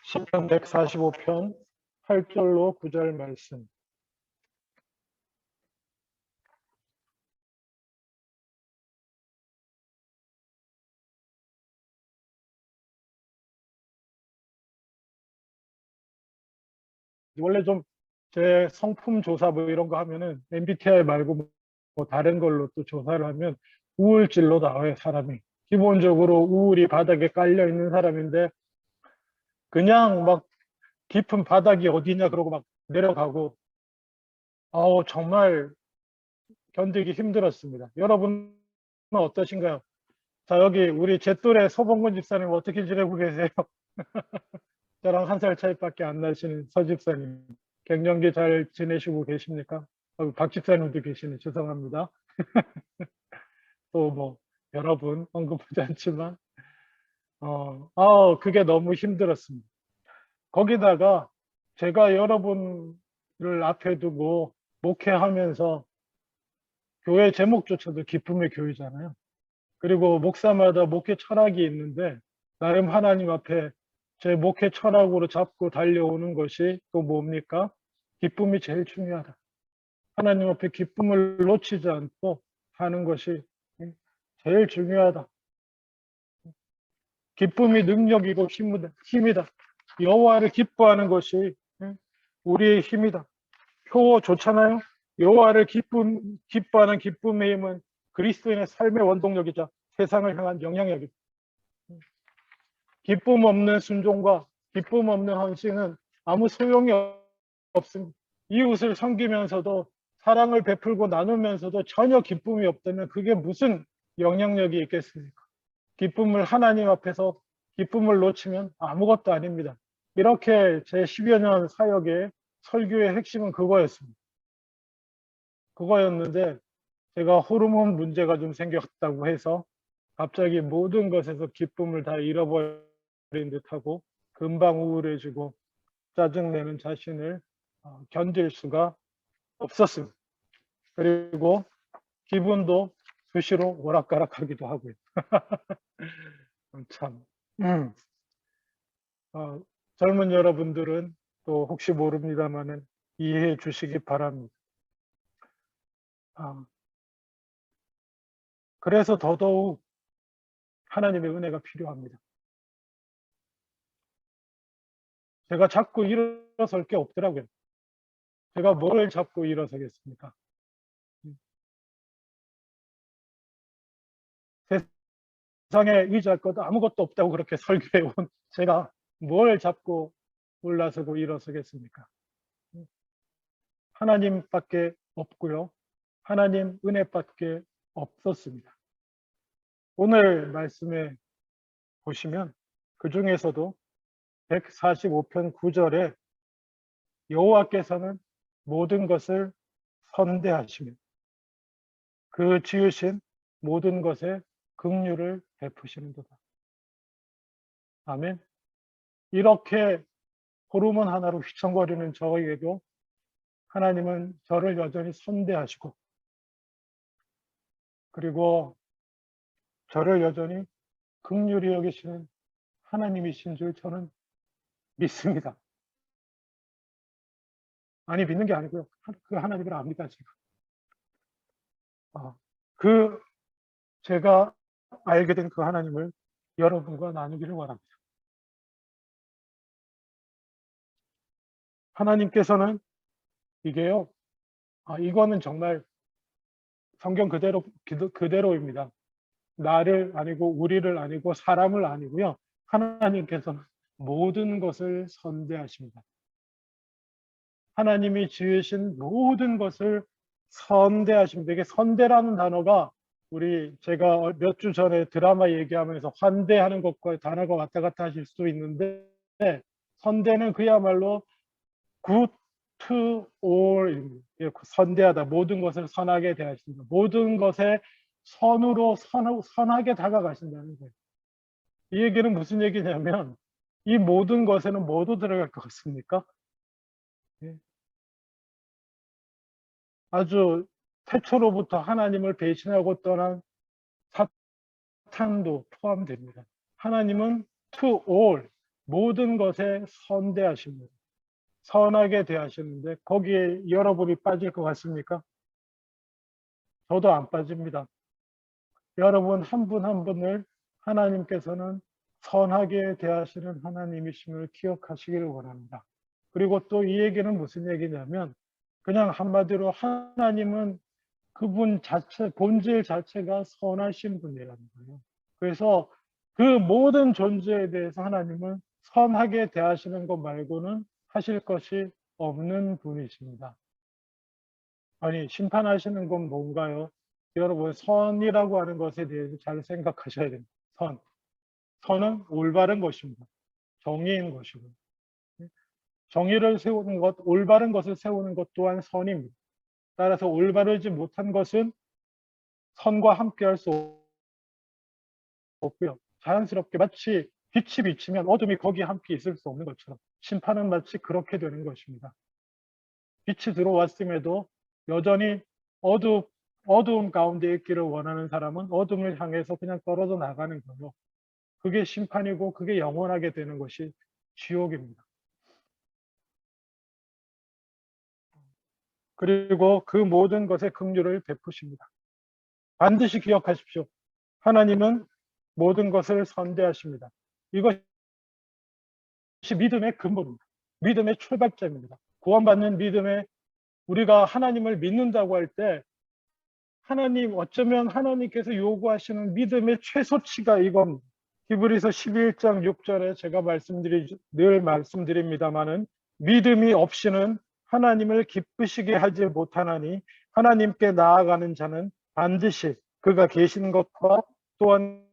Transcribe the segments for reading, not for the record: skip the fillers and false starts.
시편 145편 8절로 9절 말씀. 원래 좀 제 성품 조사 뭐 이런 거 하면은 MBTI 말고 뭐 다른 걸로 또 조사를 하면 우울질로 나와요, 사람이. 기본적으로 우울이 바닥에 깔려 있는 사람인데 그냥 막 깊은 바닥이 어디냐 그러고 막 내려가고 정말 견디기 힘들었습니다. 여러분은 어떠신가요? 자, 여기 우리 제 또래 서봉근 집사님 어떻게 지내고 계세요? 저랑 한 살 차이밖에 안 나시는 서 집사님, 갱년기 잘 지내시고 계십니까? 박 집사님도 계시네. 죄송합니다. 또 뭐 여러 분 언급하지 않지만 그게 너무 힘들었습니다. 거기다가 제가 여러분을 앞에 두고 목회하면서 교회 제목조차도 기쁨의 교회잖아요. 그리고 목사마다 목회 철학이 있는데 나름 하나님 앞에 제 목회 철학으로 잡고 달려오는 것이 또 뭡니까? 기쁨이 제일 중요하다. 하나님 앞에 기쁨을 놓치지 않고 하는 것이 제일 중요하다. 기쁨이 능력이고 힘이다. 여호와를 기뻐하는 것이 우리의 힘이다. 표어 좋잖아요. 여호와를 기뻐하는 기쁨의 힘은 그리스도인의 삶의 원동력이자 세상을 향한 영향력이다. 기쁨 없는 순종과 기쁨 없는 헌신은 아무 소용이 없습니다. 이웃을 섬기면서도 사랑을 베풀고 나누면서도 전혀 기쁨이 없다면 그게 무슨 영향력이 있겠습니까? 기쁨을 하나님 앞에서 기쁨을 놓치면 아무것도 아닙니다. 이렇게 제 10여 년 사역의 설교의 핵심은 그거였는데 제가 호르몬 문제가 좀 생겼다고 해서 갑자기 모든 것에서 기쁨을 다 잃어버린 듯하고 금방 우울해지고 짜증내는 자신을 견딜 수가 없었습니다. 그리고 기분도 수시로 오락가락하기도 하고요. 참 젊은 여러분들은 또 혹시 모릅니다만은 이해해 주시기 바랍니다. 그래서 더더욱 하나님의 은혜가 필요합니다. 제가 자꾸 일어설 게 없더라고요. 제가 뭘 잡고 일어서겠습니까? 세상에 의지할 것도 아무것도 없다고 그렇게 설교해 온 제가 뭘 잡고 올라서고 일어서겠습니까? 하나님밖에 없고요. 하나님 은혜밖에 없었습니다. 오늘 말씀에 보시면 그 중에서도 145편 9절에 여호와께서는 모든 것을 선대하시며 그 지으신 모든 것에 긍휼을 베푸시는도다. 아멘. 이렇게 호르몬 하나로 휘청거리는 저에게도 하나님은 저를 여전히 선대하시고 그리고 저를 여전히 긍휼히 여기시는 하나님이신 줄 저는 믿습니다. 아니 믿는 게 아니고요. 그 하나님을 압니다. 제가. 그 제가 알게 된 그 하나님을 여러분과 나누기를 원합니다. 하나님께서는 이게요. 이거는 정말 성경 그대로입니다. 나를 아니고 우리를 아니고 사람을 아니고요. 하나님께서는 모든 것을 선대하십니다. 하나님이 지으신 모든 것을 선대하십니다. 이게 선대라는 단어가 제가 몇 주 전에 드라마 얘기하면서 환대하는 것과 단어가 왔다 갔다 하실 수도 있는데 선대는 그야말로 good to all, 선대하다. 모든 것을 선하게 대하신다. 모든 것에 선으로 선하게 다가가신다는 거예요. 이 얘기는 무슨 얘기냐면 이 모든 것에는 뭐도 들어갈 것 같습니까? 아주 태초로부터 하나님을 배신하고 떠난 사탄도 포함됩니다. 하나님은 to all, 모든 것에 선대하십니다. 선하게 대하시는데 거기에 여러분이 빠질 것 같습니까? 저도 안 빠집니다. 여러분 한 분 한 분을 하나님께서는 선하게 대하시는 하나님이심을 기억하시기를 원합니다. 그리고 또 이 얘기는 무슨 얘기냐면 그냥 한마디로 하나님은 그분 자체, 본질 자체가 선하신 분이라는 거예요. 그래서 그 모든 존재에 대해서 하나님은 선하게 대하시는 것 말고는 하실 것이 없는 분이십니다. 아니, 심판하시는 건 뭔가요? 여러분, 선이라고 하는 것에 대해서 잘 생각하셔야 됩니다. 선. 선은 올바른 것입니다. 정의인 것이고. 정의를 세우는 것, 올바른 것을 세우는 것 또한 선입니다. 따라서 올바르지 못한 것은 선과 함께 할 수 없고요. 자연스럽게 마치 빛이 비치면 어둠이 거기에 함께 있을 수 없는 것처럼 심판은 마치 그렇게 되는 것입니다. 빛이 들어왔음에도 여전히 어두움 가운데 있기를 원하는 사람은 어둠을 향해서 그냥 떨어져 나가는 거예요. 그게 심판이고 그게 영원하게 되는 것이 지옥입니다. 그리고 그 모든 것에 긍휼을 베푸십니다. 반드시 기억하십시오. 하나님은 모든 것을 선대하십니다. 이것이 믿음의 근본입니다. 믿음의 출발점입니다. 구원받는 믿음에 우리가 하나님을 믿는다고 할 때 하나님, 어쩌면 하나님께서 요구하시는 믿음의 최소치가 이겁니다. 히브리서 11장 6절에 제가 늘 말씀드립니다마는 믿음이 없이는 하나님을 기쁘시게 하지 못하나니 하나님께 나아가는 자는 반드시 그가 계신 것과 또한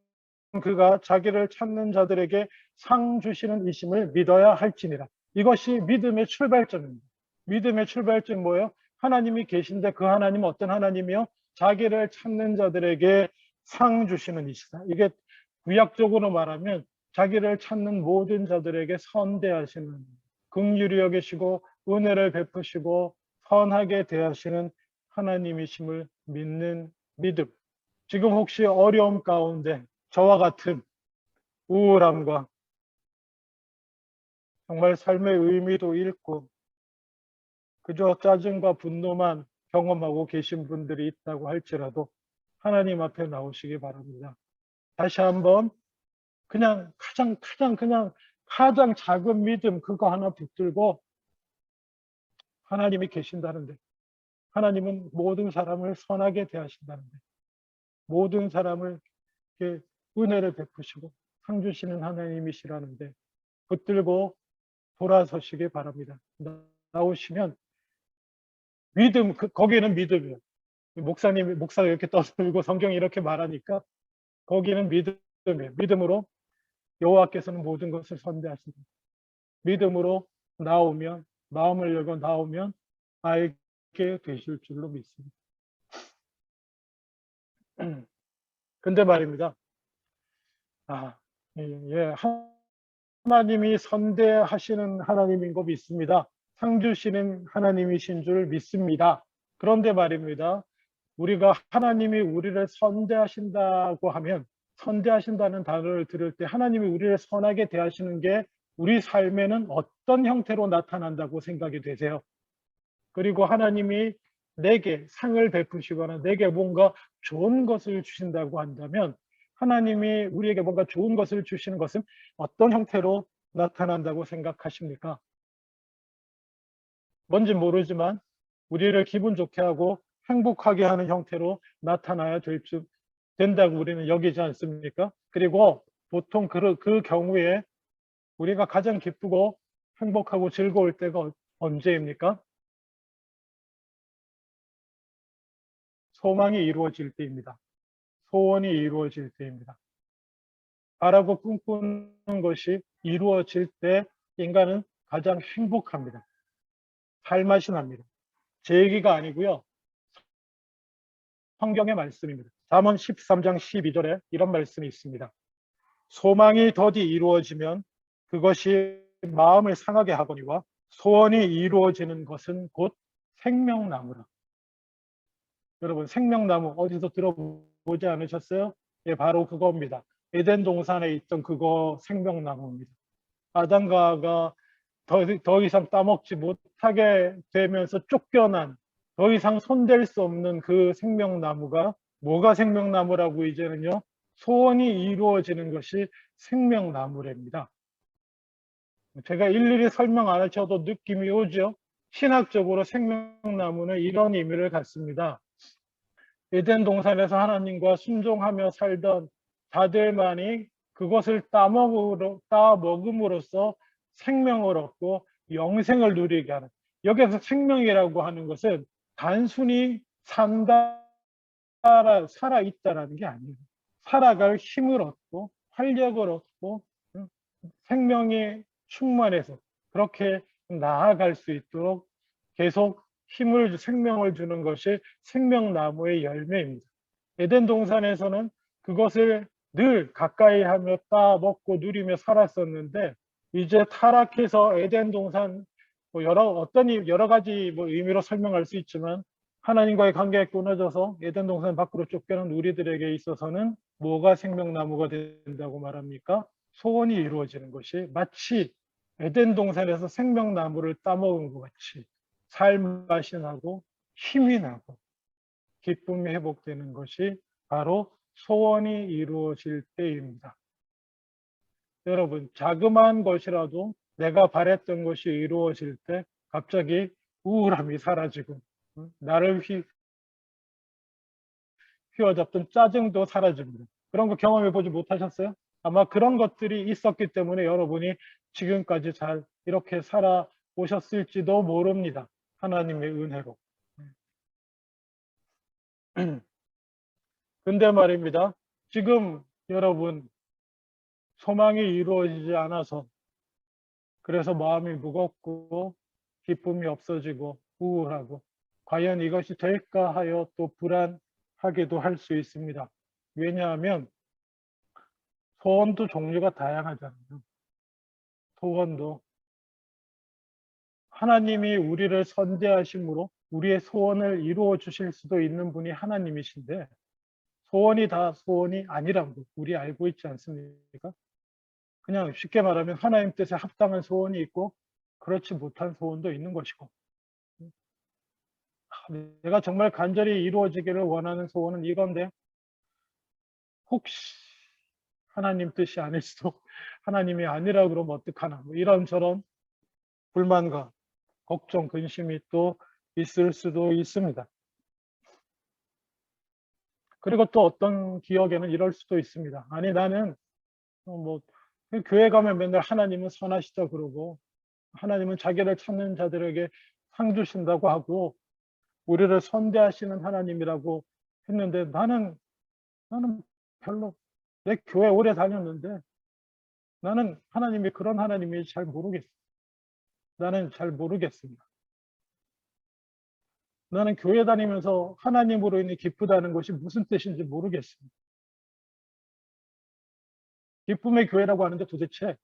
그가 자기를 찾는 자들에게 상 주시는 이심을 믿어야 할지니라. 이것이 믿음의 출발점입니다. 믿음의 출발점 뭐예요? 하나님이 계신데 그 하나님은 어떤 하나님이요? 자기를 찾는 자들에게 상 주시는 이시다. 이게 구약적으로 말하면 자기를 찾는 모든 자들에게 선대하시는, 긍휼히 여기시고 은혜를 베푸시고 선하게 대하시는 하나님이심을 믿는 믿음. 지금 혹시 어려움 가운데 저와 같은 우울함과 정말 삶의 의미도 잃고 그저 짜증과 분노만 경험하고 계신 분들이 있다고 할지라도 하나님 앞에 나오시기 바랍니다. 다시 한번 그냥 가장 작은 믿음 그거 하나 붙들고 하나님이 계신다는데, 하나님은 모든 사람을 선하게 대하신다는데, 모든 사람을 이렇게 은혜를 베푸시고 상 주시는 하나님이시라는데 붙들고 돌아서시기 바랍니다. 나오시면 믿음, 거기는 믿음이에요. 목사가 이렇게 떠들고 성경이 이렇게 말하니까 거기는 믿음이에요. 믿음으로 여호와께서는 모든 것을 선대하신다. 믿음으로 나오면, 마음을 열고 나오면 알게 되실 줄로 믿습니다. 근데 말입니다. 예, 하나님이 선대하시는 하나님인 거 믿습니다. 상 주시는 하나님이신 줄 믿습니다. 그런데 말입니다. 우리가 하나님이 우리를 선대하신다고 하면, 선대하신다는 단어를 들을 때 하나님이 우리를 선하게 대하시는 게 우리 삶에는 어떤 형태로 나타난다고 생각이 되세요? 그리고 하나님이 내게 상을 베푸시거나 내게 뭔가 좋은 것을 주신다고 한다면 하나님이 우리에게 뭔가 좋은 것을 주시는 것은 어떤 형태로 나타난다고 생각하십니까? 뭔지 모르지만 우리를 기분 좋게 하고 행복하게 하는 형태로 나타나야 된다고 우리는 여기지 않습니까? 그리고 보통 그 경우에 우리가 가장 기쁘고 행복하고 즐거울 때가 언제입니까? 소망이 이루어질 때입니다. 소원이 이루어질 때입니다. 바라고 꿈꾸는 것이 이루어질 때 인간은 가장 행복합니다. 살맛이 납니다. 제 얘기가 아니고요. 성경의 말씀입니다. 잠언 13장 12절에 이런 말씀이 있습니다. 소망이 더디 이루어지면 그것이 마음을 상하게 하거니와 소원이 이루어지는 것은 곧 생명나무라. 여러분, 생명나무 어디서 들어보지 않으셨어요? 예, 바로 그겁니다. 에덴 동산에 있던 그거 생명나무입니다. 아담과 하와가 더 이상 따먹지 못하게 되면서 쫓겨난, 더 이상 손댈 수 없는 그 생명나무가 뭐가 생명나무라고 이제는요, 소원이 이루어지는 것이 생명나무랍니다. 제가 일일이 설명 안 하셔도 느낌이 오죠? 신학적으로 생명나무는 이런 의미를 갖습니다. 에덴 동산에서 하나님과 순종하며 살던 자들만이 그것을 따먹음으로써 생명을 얻고 영생을 누리게 하는, 여기서 생명이라고 하는 것은 단순히 살아있다라는 게 아니에요. 살아갈 힘을 얻고 활력을 얻고 생명이 충만해서 그렇게 나아갈 수 있도록 계속 생명을 주는 것이 생명나무의 열매입니다. 에덴 동산에서는 그것을 늘 가까이 하며 따먹고 누리며 살았었는데, 이제 타락해서 에덴 동산 여러 가지 의미로 설명할 수 있지만, 하나님과의 관계가 끊어져서 에덴 동산 밖으로 쫓겨난 우리들에게 있어서는 뭐가 생명나무가 된다고 말합니까? 소원이 이루어지는 것이 마치 에덴 동산에서 생명나무를 따먹은 것 같이 삶맛이 나고 힘이 나고 기쁨이 회복되는 것이 바로 소원이 이루어질 때입니다. 여러분, 자그마한 것이라도 내가 바랬던 것이 이루어질 때 갑자기 우울함이 사라지고 나를 휘어잡던 짜증도 사라집니다. 그런 거 경험해 보지 못하셨어요? 아마 그런 것들이 있었기 때문에 여러분이 지금까지 잘 이렇게 살아오셨을지도 모릅니다. 하나님의 은혜로. 근데 말입니다. 지금 여러분 소망이 이루어지지 않아서 그래서 마음이 무겁고 기쁨이 없어지고 우울하고 과연 이것이 될까 하여 또 불안하기도 할 수 있습니다. 왜냐하면 소원도 종류가 다양하잖아요. 소원도 하나님이 우리를 선대하심으로 우리의 소원을 이루어 주실 수도 있는 분이 하나님이신데, 소원이 다 소원이 아니라고 우리 알고 있지 않습니까? 그냥 쉽게 말하면 하나님 뜻에 합당한 소원이 있고 그렇지 못한 소원도 있는 것이고, 내가 정말 간절히 이루어지기를 원하는 소원은 이건데 혹시 하나님 뜻이 아닐 수도, 하나님이 아니라 그러면 어떡하나, 이런저런 불만과 걱정, 근심이 또 있을 수도 있습니다. 그리고 또 어떤 기억에는 이럴 수도 있습니다. 아니 나는 교회 가면 맨날 하나님은 선하시다 그러고 하나님은 자기를 찾는 자들에게 상 주신다고 하고 우리를 선대하시는 하나님이라고 했는데, 나는 별로, 내 교회 오래 다녔는데 나는 하나님이 그런 하나님인지 잘 모르겠어. 나는 잘 모르겠습니다. 나는 교회 다니면서 하나님으로 인해 기쁘다는 것이 무슨 뜻인지 모르겠습니다. 기쁨의 교회라고 하는데 도대체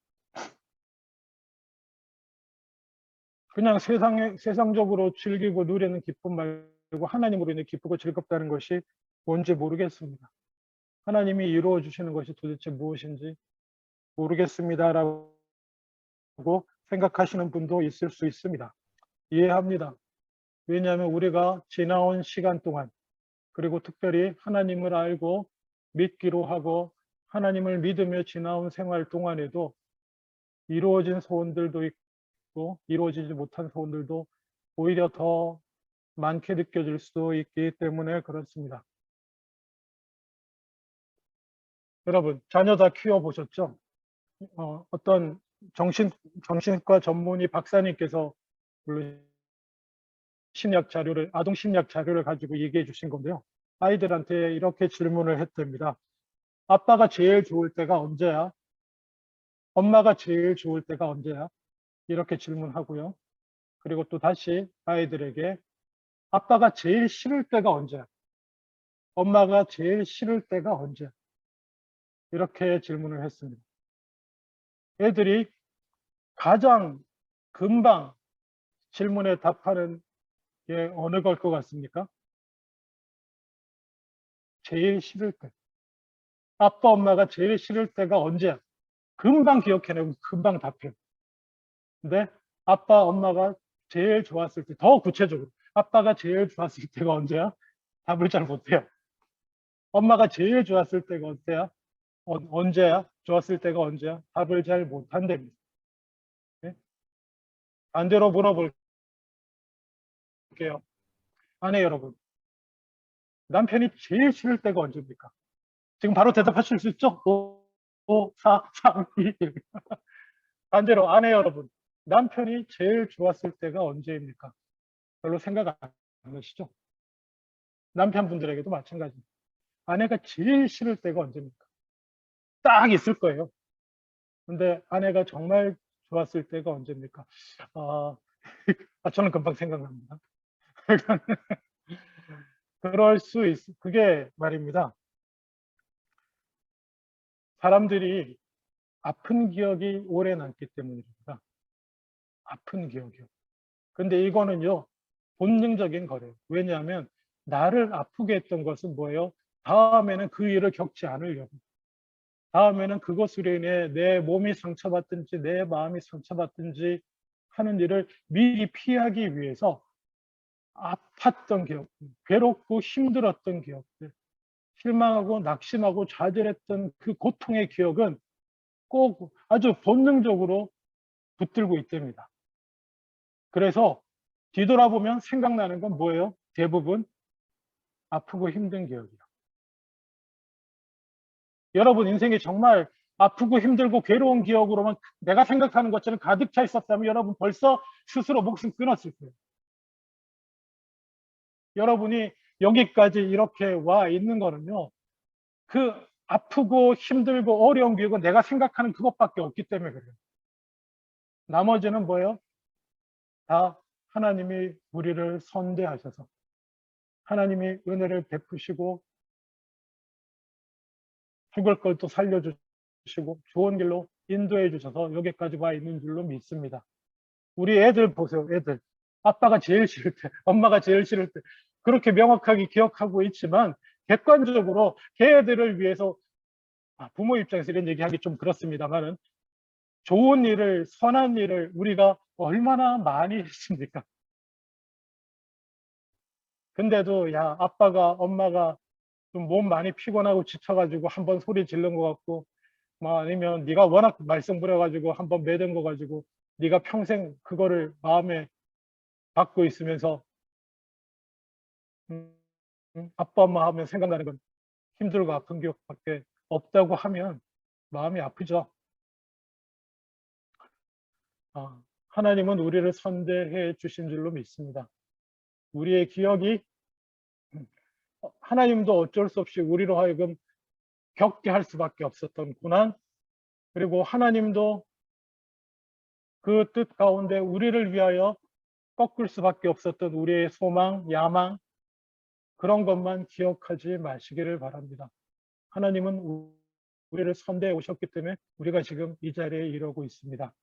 그냥 세상적으로 즐기고 누리는 기쁨 말고 하나님으로 인해 기쁘고 즐겁다는 것이 뭔지 모르겠습니다. 하나님이 이루어 주시는 것이 도대체 무엇인지 모르겠습니다라고 생각하시는 분도 있을 수 있습니다. 이해합니다. 왜냐하면 우리가 지나온 시간 동안, 그리고 특별히 하나님을 알고 믿기로 하고 하나님을 믿으며 지나온 생활 동안에도 이루어진 소원들도 있고 이루어지지 못한 소원들도 오히려 더 많게 느껴질 수도 있기 때문에 그렇습니다. 여러분, 자녀 다 키워보셨죠? 어떤 정신과 전문의 박사님께서 물론 아동 심리학 자료를 가지고 얘기해 주신 건데요. 아이들한테 이렇게 질문을 했답니다. 아빠가 제일 좋을 때가 언제야? 엄마가 제일 좋을 때가 언제야? 이렇게 질문하고요. 그리고 또 다시 아이들에게 아빠가 제일 싫을 때가 언제야? 엄마가 제일 싫을 때가 언제야? 이렇게 질문을 했습니다. 애들이 가장 금방 질문에 답하는 게 어느 걸 것 같습니까? 제일 싫을 때. 아빠, 엄마가 제일 싫을 때가 언제야? 금방 기억해내고 금방 답해요. 근데 아빠, 엄마가 제일 좋았을 때, 더 구체적으로 아빠가 제일 좋았을 때가 언제야? 답을 잘 못해요. 엄마가 제일 좋았을 때가 언제야? 언제야? 좋았을 때가 언제야? 답을 잘 못한답니다. 네? 반대로 물어볼게요. 아내 여러분, 남편이 제일 싫을 때가 언제입니까? 지금 바로 대답하실 수 있죠? 5, 5, 4, 3, 2, 1. 반대로 아내 여러분, 남편이 제일 좋았을 때가 언제입니까? 별로 생각 안 하시죠? 남편분들에게도 마찬가지입니다. 아내가 제일 싫을 때가 언제입니까? 딱 있을 거예요. 근데 아내가 정말 좋았을 때가 언제입니까? 아, 저는 금방 생각납니다. 그럴 수 그게 말입니다. 사람들이 아픈 기억이 오래 남기 때문입니다. 아픈 기억이요. 근데 이거는요, 본능적인 거래요. 왜냐하면 나를 아프게 했던 것은 뭐예요? 다음에는 그 일을 겪지 않으려고. 다음에는 그것으로 인해 내 몸이 상처받든지 내 마음이 상처받든지 하는 일을 미리 피하기 위해서 아팠던 기억들, 괴롭고 힘들었던 기억들, 실망하고 낙심하고 좌절했던 그 고통의 기억은 꼭 아주 본능적으로 붙들고 있답니다. 그래서 뒤돌아보면 생각나는 건 뭐예요? 대부분 아프고 힘든 기억이요. 여러분 인생이 정말 아프고 힘들고 괴로운 기억으로만 내가 생각하는 것처럼 가득 차 있었다면 여러분 벌써 스스로 목숨 끊었을 거예요. 여러분이 여기까지 이렇게 와 있는 거는요, 그 아프고 힘들고 어려운 기억은 내가 생각하는 그것밖에 없기 때문에 그래요. 나머지는 뭐예요? 다 하나님이 우리를 선대하셔서 하나님이 은혜를 베푸시고 죽을 걸 또 살려주시고 좋은 길로 인도해 주셔서 여기까지 와 있는 줄로 믿습니다. 우리 애들 보세요. 애들 아빠가 제일 싫을 때, 엄마가 제일 싫을 때 그렇게 명확하게 기억하고 있지만 객관적으로 걔들을 위해서 부모 입장에서 이런 얘기하기 좀 그렇습니다만은 좋은 일을, 선한 일을 우리가 얼마나 많이 했습니까? 근데도 야, 아빠가, 엄마가 좀 몸 많이 피곤하고 지쳐가지고 한번 소리 지른 것 같고, 뭐 아니면 네가 워낙 말썽 부려가지고 한번 매든 거 가지고 네가 평생 그거를 마음에 갖고 있으면서 아빠, 엄마 하면 생각나는 건 힘들고 아픈 기억밖에 없다고 하면 마음이 아프죠. 하나님은 우리를 선대해 주신 줄로 믿습니다. 우리의 기억이 하나님도 어쩔 수 없이 우리로 하여금 겪게 할 수밖에 없었던 고난, 그리고 하나님도 그 뜻 가운데 우리를 위하여 꺾을 수밖에 없었던 우리의 소망, 야망, 그런 것만 기억하지 마시기를 바랍니다. 하나님은 우리를 선대해 오셨기 때문에 우리가 지금 이 자리에 이러고 있습니다.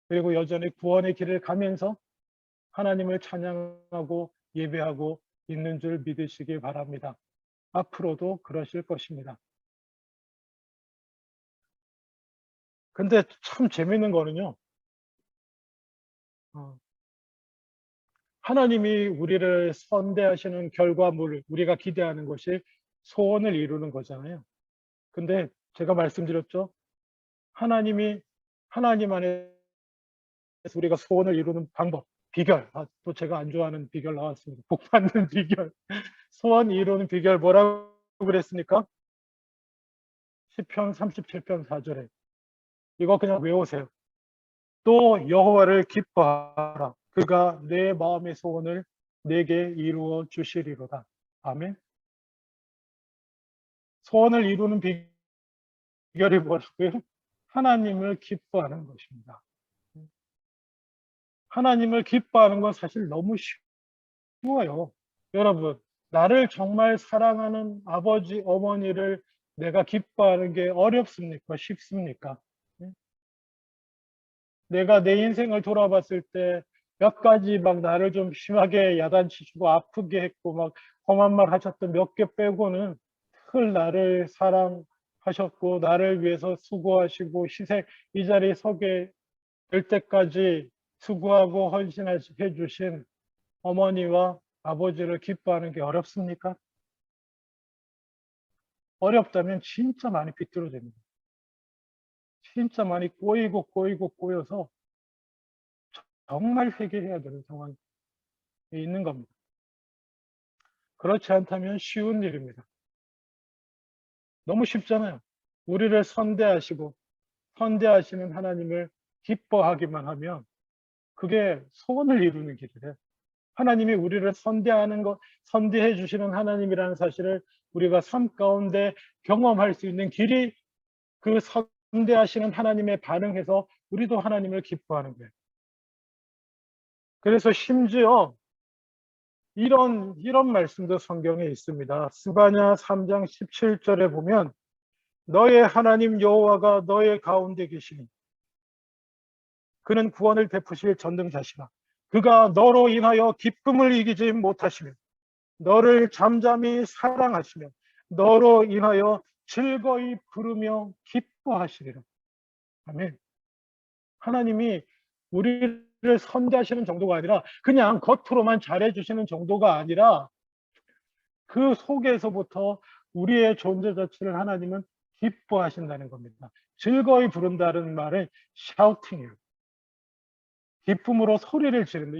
그리고 여전히 구원의 길을 가면서 하나님을 찬양하고 예배하고 있는 줄 믿으시기 바랍니다. 앞으로도 그러실 것입니다. 근데 참 재밌는 거는요, 하나님이 우리를 선대하시는 결과물, 우리가 기대하는 것이 소원을 이루는 거잖아요. 근데 제가 말씀드렸죠. 하나님 안에서 우리가 소원을 이루는 방법, 비결. 또 제가 안 좋아하는 비결 나왔습니다. 복 받는 비결. 소원 이루는 비결 뭐라고 그랬습니까? 시편 37편 4절에. 이거 그냥 외우세요. 또 여호와를 기뻐하라. 그가 내 마음의 소원을 내게 이루어 주시리로다. 아멘. 소원을 이루는 비결이 뭐라고요? 하나님을 기뻐하는 것입니다. 하나님을 기뻐하는 건 사실 너무 쉬워요. 여러분, 나를 정말 사랑하는 아버지, 어머니를 내가 기뻐하는 게 어렵습니까? 쉽습니까? 내가 내 인생을 돌아봤을 때 몇 가지 막 나를 좀 심하게 야단치시고 아프게 했고 막 험한 말 하셨던 몇 개 빼고는 늘 나를 사랑하셨고 나를 위해서 수고하시고 희생, 이 자리에 서게 될 때까지 수고하고 헌신해 주신 어머니와 아버지를 기뻐하는 게 어렵습니까? 어렵다면 진짜 많이 비뚤어집니다. 진짜 많이 꼬여서 정말 회개해야 되는 상황이 있는 겁니다. 그렇지 않다면 쉬운 일입니다. 너무 쉽잖아요. 우리를 선대하시는 하나님을 기뻐하기만 하면 그게 소원을 이루는 길이래. 하나님이 우리를 선대해 주시는 하나님이라는 사실을 우리가 삶 가운데 경험할 수 있는 길이 그 선대하시는 하나님에 반응해서 우리도 하나님을 기뻐하는 거예요. 그래서 심지어 이런 말씀도 성경에 있습니다. 스바냐 3장 17절에 보면 너의 하나님 여호와가 너의 가운데 계시니 그는 구원을 베푸실 전능자시라. 그가 너로 인하여 기쁨을 이기지 못하시며 너를 잠잠히 사랑하시며 너로 인하여 즐거이 부르며 기뻐하시리라. 아멘. 하나님이 우리를 선대하시는 정도가 아니라 그냥 겉으로만 잘해주시는 정도가 아니라 그 속에서부터 우리의 존재 자체를 하나님은 기뻐하신다는 겁니다. 즐거이 부른다는 말은 샤우팅이에요. 기쁨으로 소리를 지른다.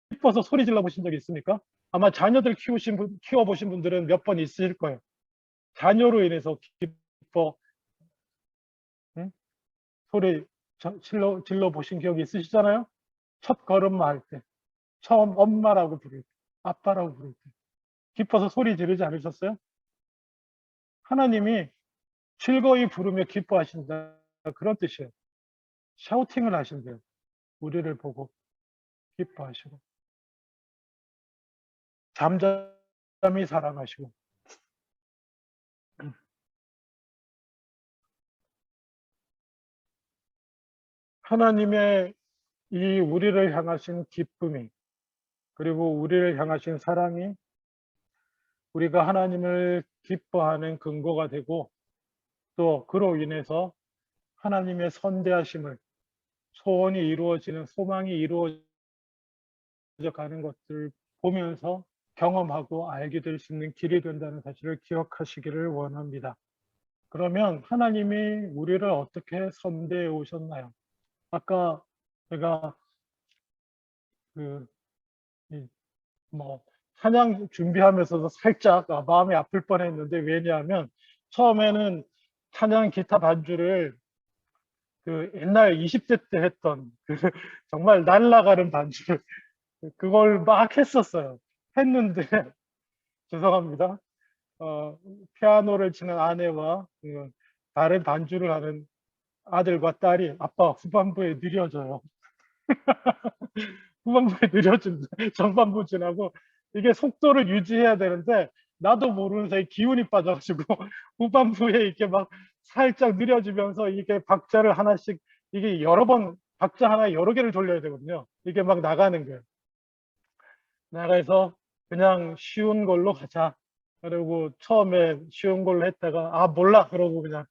기뻐서 소리 질러 보신 적 있습니까? 아마 자녀들 키워보신 분들은 몇 번 있으실 거예요. 자녀로 인해서 기뻐, 응? 소리 질러 보신 기억이 있으시잖아요? 첫 걸음마 할 때, 처음 엄마라고 부를 때, 아빠라고 부를 때, 기뻐서 소리 지르지 않으셨어요? 하나님이 즐거이 부르며 기뻐하신다. 그런 뜻이에요. 샤우팅을 하신대요. 우리를 보고 기뻐하시고, 잠잠히 사랑하시고, 하나님의 이 우리를 향하신 기쁨이, 그리고 우리를 향하신 사랑이 우리가 하나님을 기뻐하는 근거가 되고, 또 그로 인해서 하나님의 선대하심을, 소원이 이루어지는, 소망이 이루어져 가는 것들을 보면서 경험하고 알게 될 수 있는 길이 된다는 사실을 기억하시기를 원합니다. 그러면 하나님이 우리를 어떻게 선대해 오셨나요? 아까 제가 그, 찬양 준비하면서도 살짝 마음이 아플 뻔했는데, 왜냐하면 처음에는 찬양 기타 반주를 그 옛날 20대 때 했던 정말 날아가는 반주를 그걸 막 했었어요. 했는데 죄송합니다. 피아노를 치는 아내와 다른 반주를 하는 아들과 딸이 아빠 후반부에 느려져요. 후반부에 느려진다. 전반부 지나고 이게 속도를 유지해야 되는데 나도 모르는 사이 기운이 빠져가지고 후반부에 이렇게 막 살짝 느려지면서 이게 박자를 하나씩 이게 여러 번 박자 하나 여러 개를 돌려야 되거든요. 이게 막 나가는 거예요. 나가서 그냥 쉬운 걸로 가자. 그리고 처음에 쉬운 걸로 했다가 아 몰라 그러고 그냥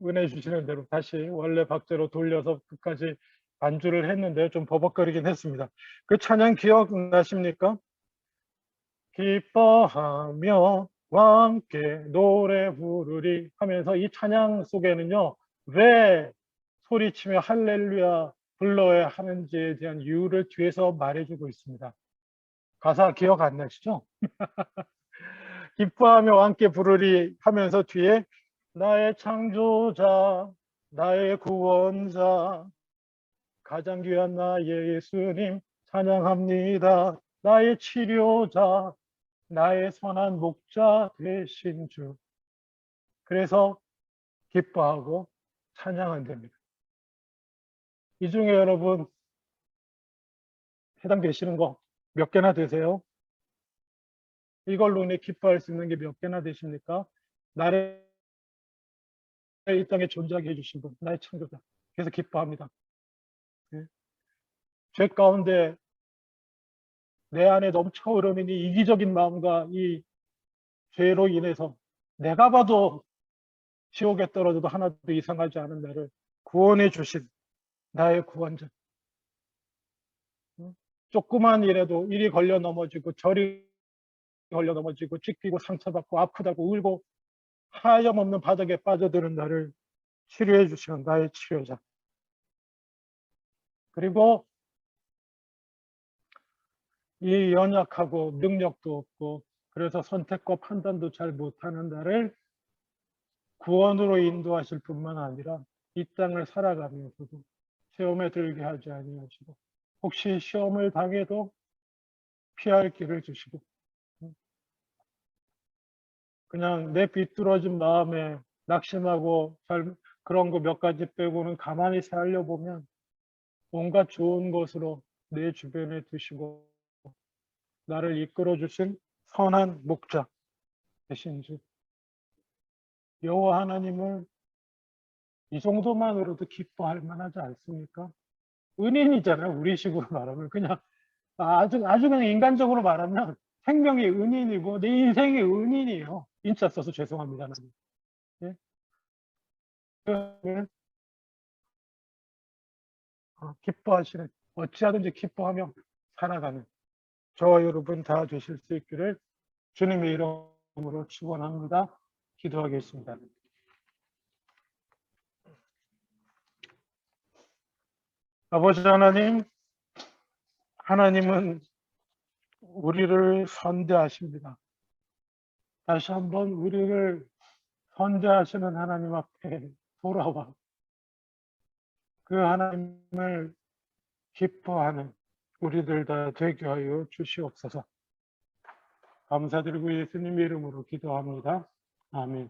은혜 주시는 대로 다시 원래 박자로 돌려서 끝까지 반주를 했는데 좀 버벅거리긴 했습니다. 그 찬양 기억나십니까? 기뻐하며 와 함께 노래 부르리 하면서 이 찬양 속에는요 왜 소리치며 할렐루야 불러야 하는지에 대한 이유를 뒤에서 말해주고 있습니다. 가사 기억 안 나시죠? 기뻐하며 함께 부르리 하면서 뒤에 나의 창조자, 나의 구원자, 가장 귀한 나의 예수님 찬양합니다. 나의 치료자, 나의 선한 목자 되신 주. 그래서 기뻐하고 찬양한답니다. 이 중에 여러분 해당되시는 거 몇 개나 되세요? 이걸로 인해 기뻐할 수 있는 게 몇 개나 되십니까? 나를 이 땅에 존재하게 해주신 분, 나의 창조자. 그래서 기뻐합니다. 네. 죄 가운데 내 안에 넘쳐 흐르는 이 이기적인 마음과 이 죄로 인해서 내가 봐도 지옥에 떨어져도 하나도 이상하지 않은 나를 구원해 주신 나의 구원자. 조그만 일에도 이리 걸려 넘어지고 저리 걸려 넘어지고 찢기고 상처받고 아프다고 울고 하염없는 바닥에 빠져드는 나를 치료해 주시는 나의 치료자. 그리고 이 연약하고 능력도 없고 그래서 선택과 판단도 잘 못하는 나를 구원으로 인도하실 뿐만 아니라 이 땅을 살아가면서도 시험에 들게 하지 아니하시고 혹시 시험을 당해도 피할 길을 주시고 그냥 내 비뚤어진 마음에 낙심하고 그런 거 몇 가지 빼고는 가만히 살려보면 온갖 좋은 것으로 내 주변에 두시고 나를 이끌어 주신 선한 목자 되신 주 여호와 하나님을 이 정도만으로도 기뻐할 만하지 않습니까? 은인이잖아요. 우리식으로 말하면 그냥 아주 그냥 인간적으로 말하면 생명의 은인이고 내 인생의 은인이에요. 인자 써서 죄송합니다. 예? 기뻐하시는 어찌하든지 기뻐하며 살아가는 저와 여러분 다 되실 수 있기를 주님의 이름으로 축원합니다. 기도하겠습니다. 아버지 하나님, 하나님은 우리를 선대하십니다. 다시 한번 우리를 선대하시는 하나님 앞에 돌아와 그 하나님을 기뻐하는 우리들 다 되게 하여 주시옵소서. 감사드리고 예수님 이름으로 기도합니다. 아멘.